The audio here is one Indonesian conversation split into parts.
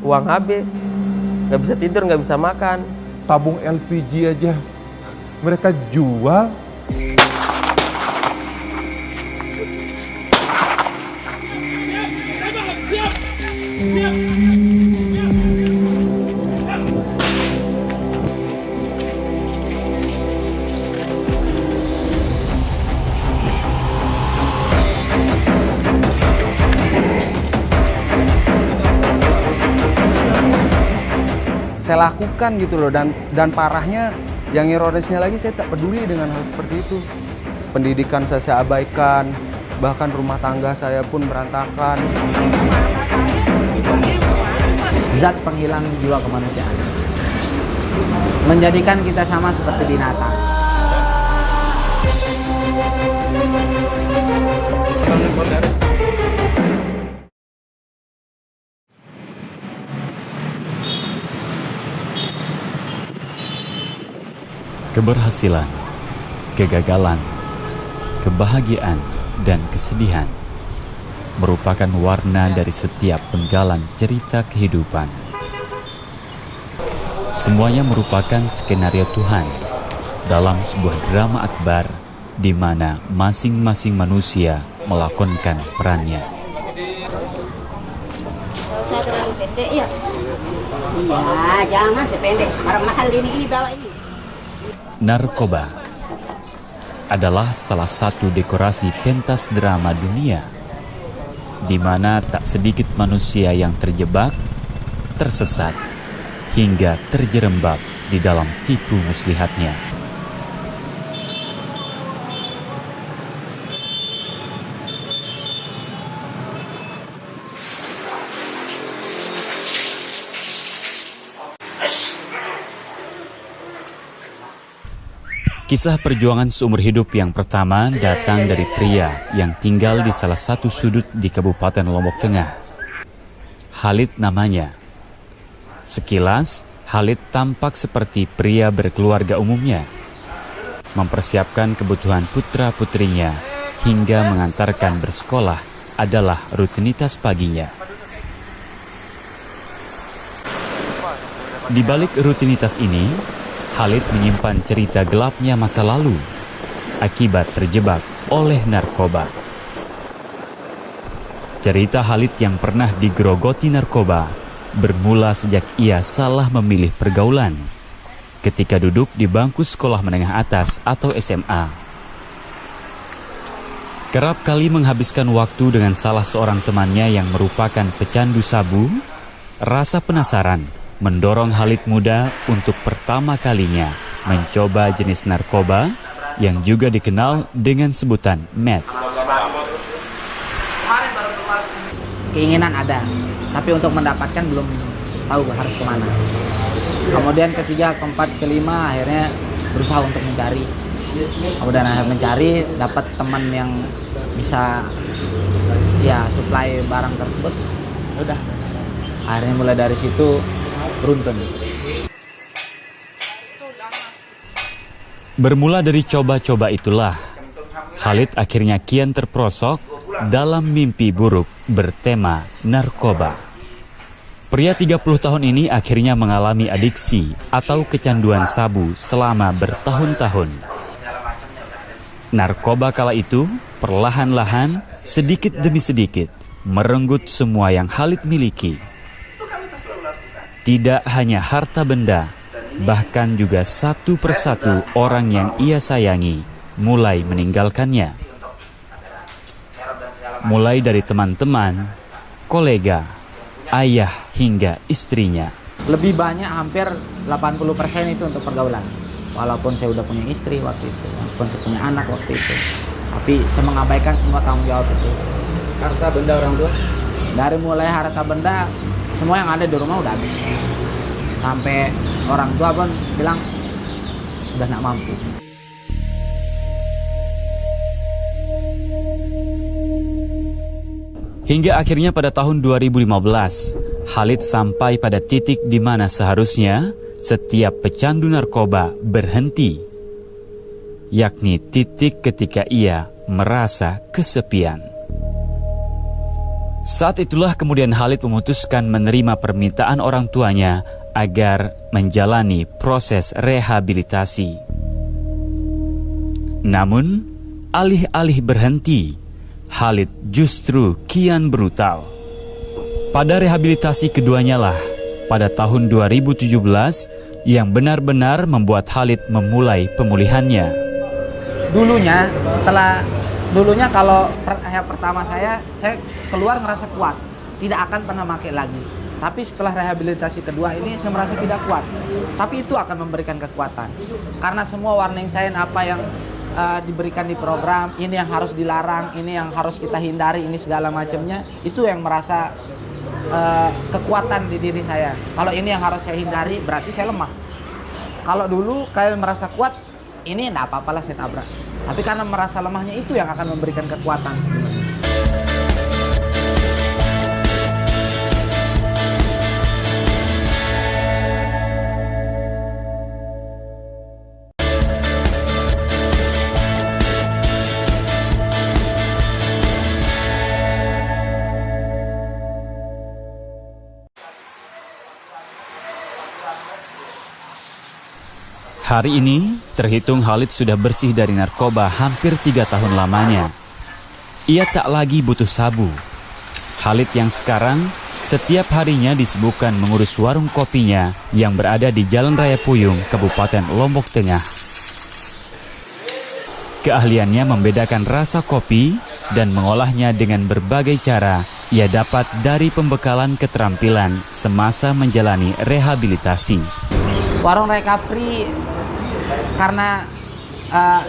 uang habis, nggak bisa tidur, nggak bisa makan. Tabung LPG aja mereka jual. Saya lakukan gitu loh, dan parahnya yang ironisnya lagi, saya tak peduli dengan hal seperti itu. Pendidikan saya abaikan, bahkan rumah tangga saya pun berantakan. Zat penghilang jiwa kemanusiaan, menjadikan kita sama seperti binatang. Keberhasilan, kegagalan, kebahagiaan, dan kesedihan merupakan warna dari setiap penggalan cerita kehidupan. Semuanya merupakan skenario Tuhan dalam sebuah drama akbar di mana masing-masing manusia melakonkan perannya. Saya terlalu pendek ya? Iya, jangan sependek. Barang mahal ini bawa ini. Narkoba adalah salah satu dekorasi pentas drama dunia, di mana tak sedikit manusia yang terjebak, tersesat, hingga terjerembab di dalam tipu muslihatnya. Kisah perjuangan seumur hidup yang pertama datang dari pria yang tinggal di salah satu sudut di Kabupaten Lombok Tengah. Khalid namanya. Sekilas, Khalid tampak seperti pria berkeluarga umumnya, mempersiapkan kebutuhan putra-putrinya hingga mengantarkan bersekolah adalah rutinitas paginya. Di balik rutinitas ini, Khalid menyimpan cerita gelapnya masa lalu akibat terjebak oleh narkoba. Cerita Khalid yang pernah digerogoti narkoba bermula sejak ia salah memilih pergaulan ketika duduk di bangku sekolah menengah atas atau SMA. Kerap kali menghabiskan waktu dengan salah seorang temannya yang merupakan pecandu sabu. Rasa penasaran mendorong Khalid muda untuk pertama kalinya mencoba jenis narkoba yang juga dikenal dengan sebutan meth. Keinginan ada, tapi untuk mendapatkan belum tahu harus kemana. Kemudian ketiga, keempat, kelima akhirnya berusaha untuk mencari. Kemudian akhirnya mencari, dapat teman yang bisa ya supply barang tersebut. Udah, akhirnya mulai dari situ beruntun. Bermula dari coba-coba itulah, Khalid akhirnya kian terperosok dalam mimpi buruk bertema narkoba. Pria 30 tahun ini akhirnya mengalami adiksi atau kecanduan sabu selama bertahun-tahun. Narkoba kala itu perlahan-lahan, sedikit demi sedikit, merenggut semua yang Khalid miliki. Tidak hanya harta benda, bahkan juga satu persatu orang yang ia sayangi mulai meninggalkannya. Mulai dari teman-teman, kolega, ayah hingga istrinya. Lebih banyak, hampir 80% itu untuk pergaulan. Walaupun saya udah punya istri waktu itu, walaupun saya punya anak waktu itu, tapi saya mengabaikan semua tanggung jawab itu. Harta benda orang tua? Dari mulai harta benda, semua yang ada di rumah udah habis. Sampai orang tua pun bilang udah nggak mampu. Hingga akhirnya pada tahun 2015, Khalid sampai pada titik di mana seharusnya setiap pecandu narkoba berhenti. Yakni titik ketika ia merasa kesepian. Saat itulah kemudian Khalid memutuskan menerima permintaan orang tuanya agar menjalani proses rehabilitasi. Namun, alih-alih berhenti, Khalid justru kian brutal. Pada rehabilitasi keduanya lah, pada tahun 2017, yang benar-benar membuat Khalid memulai pemulihannya. Dulunya kalau pertama saya keluar ngerasa kuat, tidak akan pernah pakai lagi. Tapi setelah rehabilitasi kedua ini saya merasa tidak kuat. Tapi itu akan memberikan kekuatan. Karena semua warning sign apa yang diberikan di program, ini yang harus dilarang, ini yang harus kita hindari, ini segala macamnya, itu yang merasa kekuatan di diri saya. Kalau ini yang harus saya hindari, berarti saya lemah. Kalau dulu kalian merasa kuat, ini enggak apa-apalah saya tabrak. Tapi karena merasa lemahnya, itu yang akan memberikan kekuatan sebenarnya. Hari ini, terhitung Khalid sudah bersih dari narkoba hampir 3 tahun lamanya. Ia tak lagi butuh sabu. Khalid yang sekarang setiap harinya disibukkan mengurus warung kopinya yang berada di Jalan Raya Puyung, Kabupaten Lombok Tengah. Keahliannya membedakan rasa kopi dan mengolahnya dengan berbagai cara ia dapat dari pembekalan keterampilan semasa menjalani rehabilitasi. Warung recovery, karena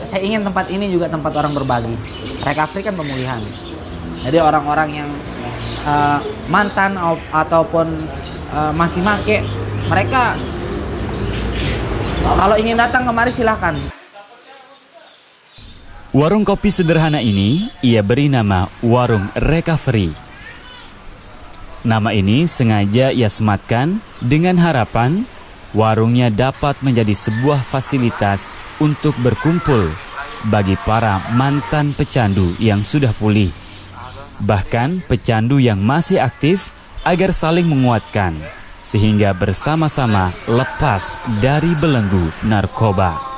saya ingin tempat ini juga tempat orang berbagi. Recovery kan pemulihan. Jadi orang-orang yang mantan ataupun masih make, mereka kalau ingin datang kemari silahkan. Warung kopi sederhana ini ia beri nama Warung Recovery. Nama ini sengaja ia sematkan dengan harapan warungnya dapat menjadi sebuah fasilitas untuk berkumpul bagi para mantan pecandu yang sudah pulih. Bahkan pecandu yang masih aktif agar saling menguatkan sehingga bersama-sama lepas dari belenggu narkoba.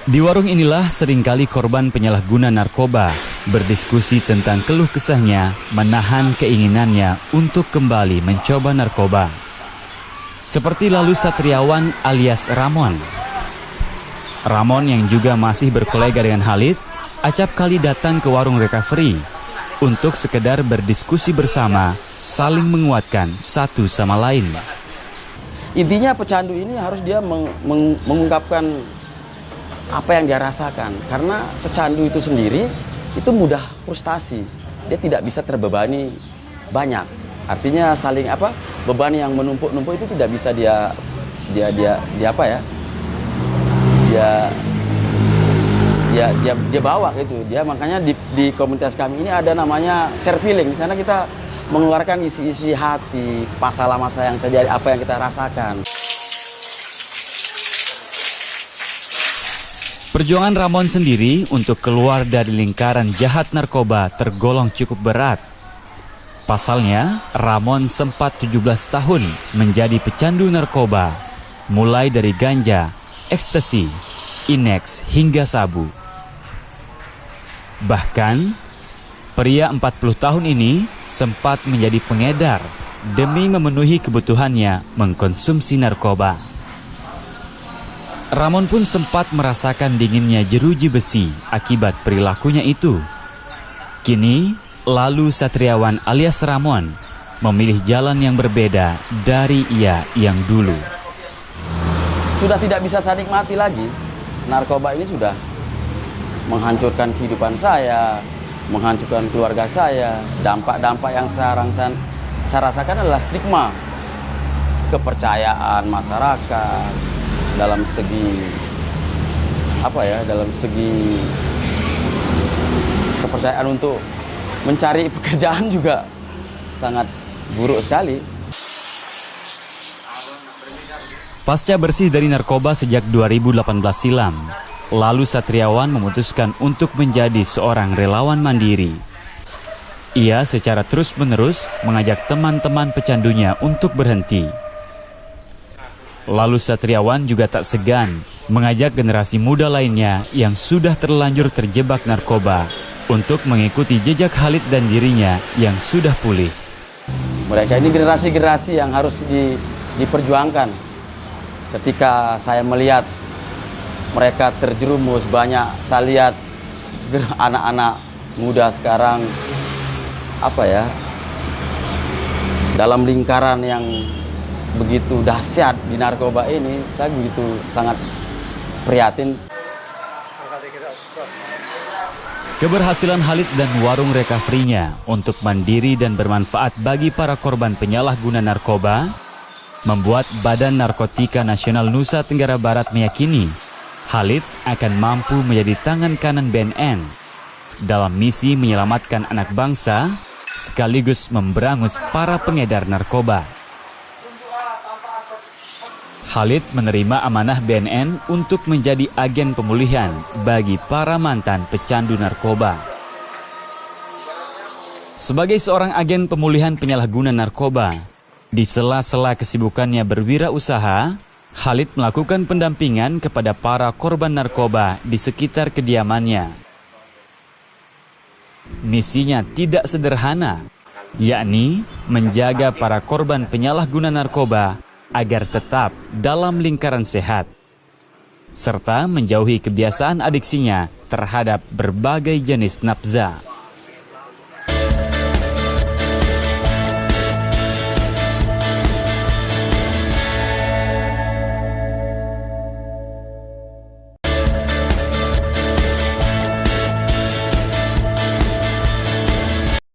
Di warung inilah seringkali korban penyalahguna narkoba berdiskusi tentang keluh kesahnya menahan keinginannya untuk kembali mencoba narkoba. Seperti lalu Satriawan alias Ramon. Ramon yang juga masih berkolega dengan Khalid, acap kali datang ke warung recovery untuk sekedar berdiskusi bersama, saling menguatkan satu sama lain. Intinya pecandu ini harus dia mengungkapkan apa yang dia rasakan, karena pecandu itu sendiri itu mudah frustasi, dia tidak bisa terbebani banyak. Artinya saling beban yang menumpuk-numpuk itu tidak bisa dia bawa gitu. Dia makanya di komunitas kami ini ada namanya share feeling. Di sana kita mengeluarkan isi-isi hati, masalah-masalah yang terjadi, apa yang kita rasakan. Perjuangan Ramon sendiri untuk keluar dari lingkaran jahat narkoba tergolong cukup berat. Pasalnya, Ramon sempat 17 tahun menjadi pecandu narkoba, mulai dari ganja, ekstasi, ineks, hingga sabu. Bahkan, pria 40 tahun ini sempat menjadi pengedar demi memenuhi kebutuhannya mengkonsumsi narkoba. Ramon pun sempat merasakan dinginnya jeruji besi akibat perilakunya itu. Kini, lalu Satriawan alias Ramon memilih jalan yang berbeda dari ia yang dulu. Sudah tidak bisa saya nikmati lagi. Narkoba ini sudah menghancurkan kehidupan saya, menghancurkan keluarga saya. Dampak-dampak yang saya rasakan adalah stigma, kepercayaan masyarakat. Dalam segi kepercayaan untuk mencari pekerjaan juga sangat buruk sekali. Pasca bersih dari narkoba sejak 2018 silam, Lalu Satriawan memutuskan untuk menjadi seorang relawan mandiri. Ia secara terus-menerus mengajak teman-teman pecandunya untuk berhenti. Lalu Satriawan juga tak segan mengajak generasi muda lainnya yang sudah terlanjur terjebak narkoba untuk mengikuti jejak Khalid dan dirinya yang sudah pulih. Mereka ini generasi-generasi yang harus diperjuangkan. Ketika saya melihat mereka terjerumus, banyak saya lihat anak-anak muda sekarang dalam lingkaran yang begitu dahsyat di narkoba ini, saya begitu sangat prihatin. Keberhasilan Khalid dan warung recovery-nya untuk mandiri dan bermanfaat bagi para korban penyalahguna narkoba membuat Badan Narkotika Nasional Nusa Tenggara Barat meyakini Khalid akan mampu menjadi tangan kanan BNN dalam misi menyelamatkan anak bangsa sekaligus memberangus para pengedar narkoba. Khalid menerima amanah BNN untuk menjadi agen pemulihan bagi para mantan pecandu narkoba. Sebagai seorang agen pemulihan penyalahguna narkoba, di sela-sela kesibukannya berwirausaha, Khalid melakukan pendampingan kepada para korban narkoba di sekitar kediamannya. Misinya tidak sederhana, yakni menjaga para korban penyalahguna narkoba agar tetap dalam lingkaran sehat, serta menjauhi kebiasaan adiksinya terhadap berbagai jenis nafza.